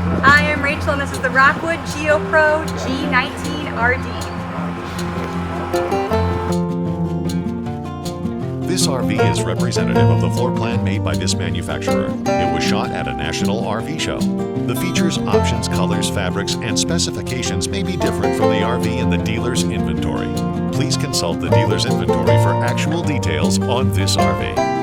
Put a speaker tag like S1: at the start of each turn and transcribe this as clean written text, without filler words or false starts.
S1: Hi, I'm Rachel and this is the Rockwood Geo Pro-19RD.
S2: This RV is representative of the floor plan made by this manufacturer. It was shot at a national RV show. The features, options, colors, fabrics, and specifications may be different from the RV in the dealer's inventory. Please consult the dealer's inventory for actual details on this RV.